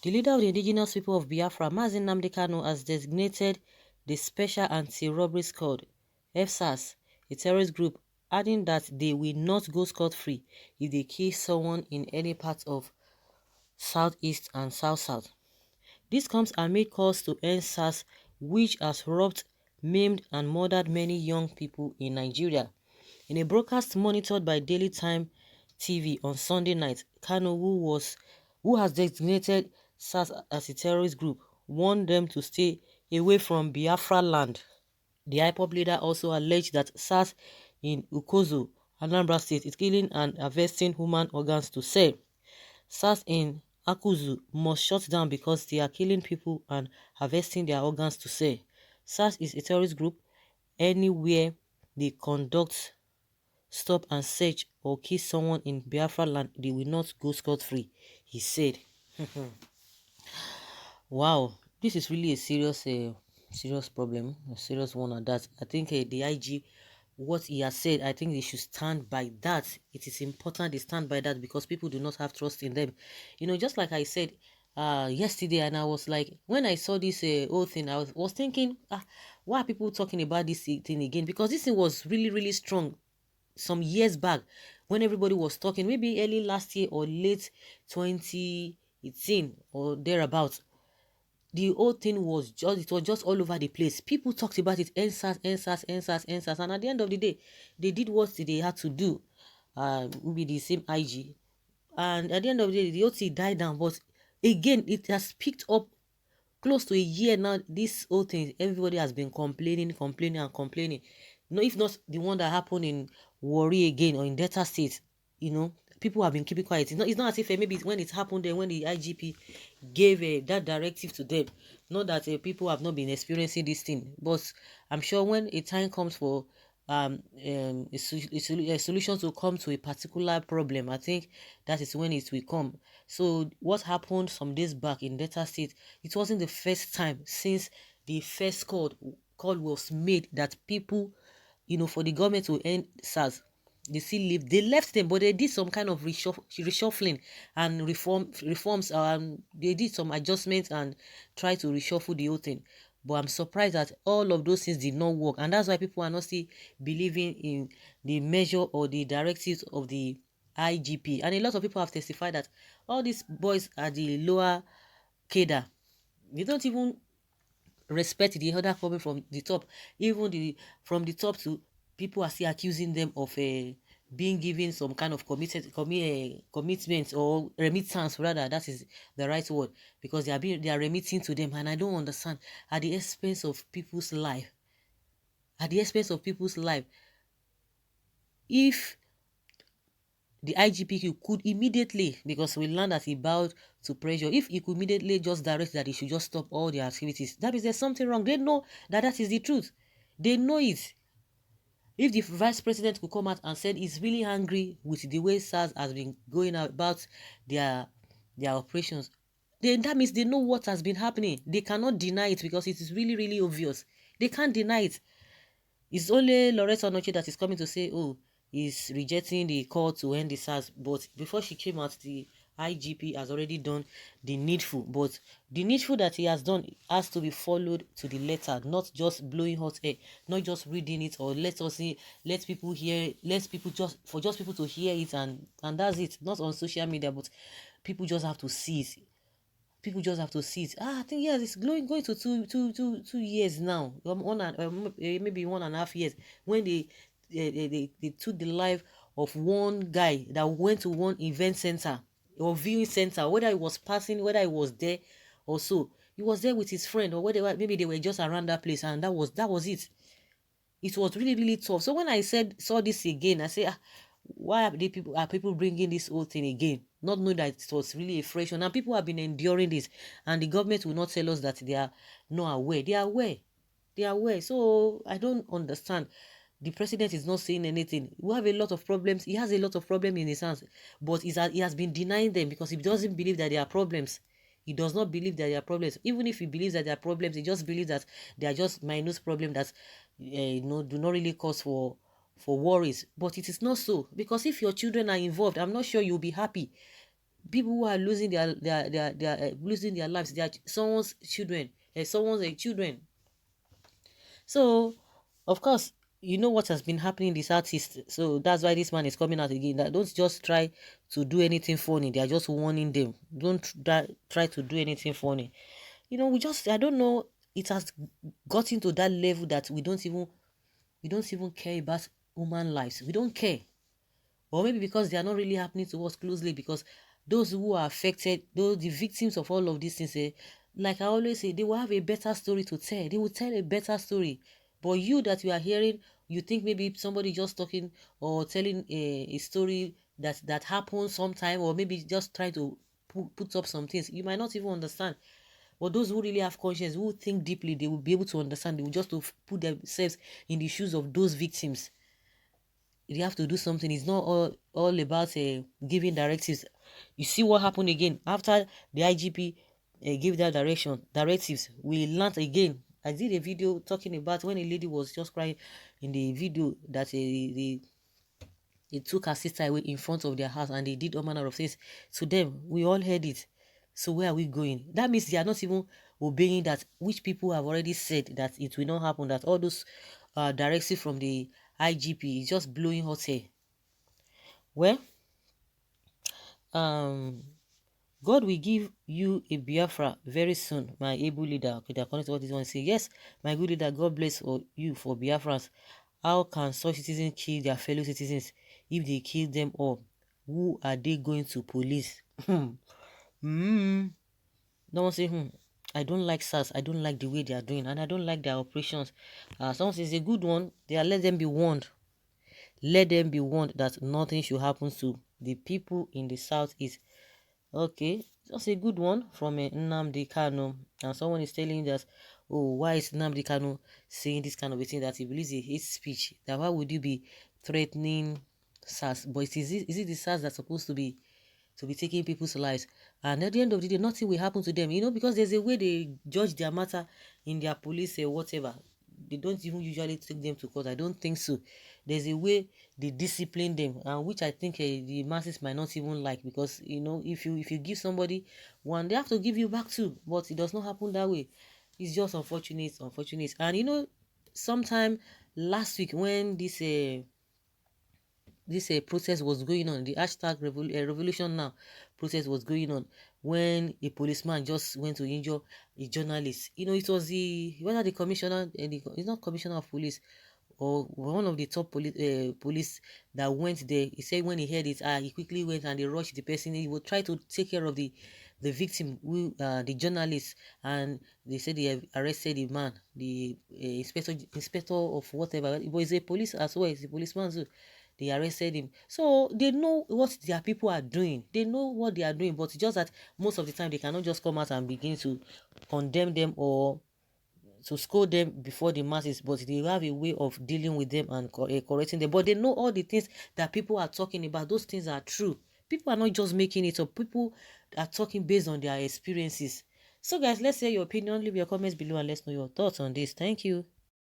The leader of the indigenous people of Biafra, Nnamdi Kanu, has designated the Special Anti-Robbery Squad, Fsars, a terrorist group, adding that they will not go scot-free if they kill someone in any part of Southeast and South-South. This comes amid calls to end SARS, which has robbed, maimed and murdered many young people in Nigeria. In a broadcast monitored by Daily Time TV on Sunday night, Kanu, who has designated SARS as a terrorist group, warned them to stay away from Biafra land. The IPOB leader also alleged that SARS in Ukozo, Anambra State, is killing and harvesting human organs to sell. SARS in Akuzu must shut down because they are killing people and harvesting their organs to sell. SARS is a terrorist group. Anywhere they conduct, stop and search or kill someone in Biafra land, they will not go scot-free, he said. Wow, this is really a serious problem, a serious one at that. I think the IG, what he has said, I think they should stand by that. It is important they stand by that because people do not have trust in them. You know, just like I said yesterday, and I was like, when I saw this whole thing, I was thinking, why are people talking about this thing again? Because this thing was really strong some years back when everybody was talking, maybe early last year or late 2018 or thereabouts. The whole thing was just all over the place. People talked about it, NSAS, and at the end of the day, they did what they had to do. Maybe the same IG, and at the end of the day, the OT died down. But again, it has picked up close to a year now. This whole thing, everybody has been complaining. No, if not the one that happened in Warri again or in Delta State, you know, people have been keeping quiet. It's not as if maybe when it happened then when the IGP gave that directive to them. Not that people have not been experiencing this thing, but I'm sure when a time comes for a solution to come to a particular problem, I think that is when it will come. So what happened some days back in Delta State, it wasn't the first time since the first call was made that people, you know, for the government to end SARS, they left them, but they did some kind of reshuffling and reforms. They did some adjustments and tried to reshuffle the whole thing. But I'm surprised that all of those things did not work, and that's why people are not still believing in the measure or the directives of the IGP. And a lot of people have testified that all these boys at the lower cadre, they don't even respect the other coming from the top. Even from the top to people are still accusing them of being given some kind of commitment or remittance, rather, that is the right word, because they are remitting to them, and I don't understand, at the expense of people's life. If the IGP could immediately, because we learned that he bowed to pressure, if he could immediately just direct that he should just stop all their activities, that means there's something wrong. They know that is the truth. They know it. If the vice president could come out and said he's really angry with the way SARS has been going about their operations, then that means they know what has been happening. They cannot deny it because it is really obvious. They can't deny it. It's only Loretta Onoche that is coming to say, oh, he's rejecting the call to end the SARS. But before she came out, the IGP has already done the needful. But the needful that he has done has to be followed to the letter, not just blowing hot air, not just reading it or let people to hear it and that's it. Not on social media, but people just have to see it. I think yes, it's going to 2 years now. Maybe 1.5 years when they took the life of one guy that went to one event center or viewing center, whether he was passing, whether he was there or so. He was there with his friend, or whether maybe they were just around that place, and that was it. It was really tough. So when I saw this again, I say, why are people bringing this whole thing again? Not knowing that it was really a fresh one, and people have been enduring this, and the government will not tell us that they are not aware. They are aware. So I don't understand. The president is not saying anything. We have a lot of problems. He has a lot of problems in his hands, but he has been denying them because he doesn't believe that there are problems. He does not believe that there are problems. Even if he believes that there are problems, he just believes that they are just minute problems that do not really cause for worries. But it is not so, because if your children are involved, I'm not sure you'll be happy. people who are losing their losing their lives, their someone's children, someone's children. So, of course, you know what has been happening in the Southeast. So that's why this man is coming out again. That don't just try to do anything funny. They are just warning them. Don't try to do anything funny. You know, I don't know. It has gotten to that level that we don't even care about human lives. We don't care. Or maybe because they are not really happening to us closely, because those who are affected, those the victims of all of these things, like I always say, they will have a better story to tell. They will tell a better story. But you that you are hearing, you think maybe somebody just talking or telling a story that happened sometime, or maybe just trying to put up some things. You might not even understand. But those who really have conscience, who think deeply, they will be able to understand. They will just to put themselves in the shoes of those victims. They have to do something. It's not all about giving directives. You see what happened again after the IGP gave that directives. We learned again. I did a video talking about when a lady was just crying in the video that they took her sister away in front of their house, and they did all manner of things to them. We all heard it. So where are we going? That means they are not even obeying that, which people have already said that it will not happen, that all those directives from the IGP is just blowing hot air. Well, God will give you a Biafra very soon, my able leader. Okay, according to what this one say, yes, my good leader, God bless you for Biafrans. How can such citizens kill their fellow citizens if they kill them all? Who are they going to police? No one say, I don't like Fsars. I don't like the way they are doing, and I don't like their operations. Someone says a good one. They are, let them be warned. Let them be warned that nothing should happen to the people in the Southeast. Okay, that's a good one from Nnamdi Kanu. And someone is telling that, oh, why is Nnamdi Kanu saying this kind of a thing, that he believes he hates speech? That why would you be threatening Fsars? But is it the Fsars that's supposed to be taking people's lives? And at the end of the day, nothing will happen to them, because there's a way they judge their matter in their police or whatever. They don't even usually take them to court. I don't think so. There's a way they discipline them, and which I think the masses might not even like, because if you give somebody one, they have to give you back too. But it does not happen that way. It's just unfortunate. And sometime last week when this protest was going on, the hashtag revolution now protest was going on, when a policeman just went to injure a journalist. It was whether the commissioner, it's not commissioner of police, or one of the top police that went there. He said when he heard it, he quickly went and they rushed the person. He would try to take care of the victim, who the journalist, and they said they have arrested the man, the inspector of whatever. But he's a police as well. He's a policeman too. They arrested him. So they know what their people are doing. They know what they are doing, but it's just that most of the time they cannot just come out and begin to condemn them or to scold them before the masses, but they have a way of dealing with them and correcting them. But they know all the things that people are talking about. Those things are true. People are not just making it up. People are talking based on their experiences. So guys, let's hear your opinion. Leave your comments below and let's know your thoughts on this. Thank you.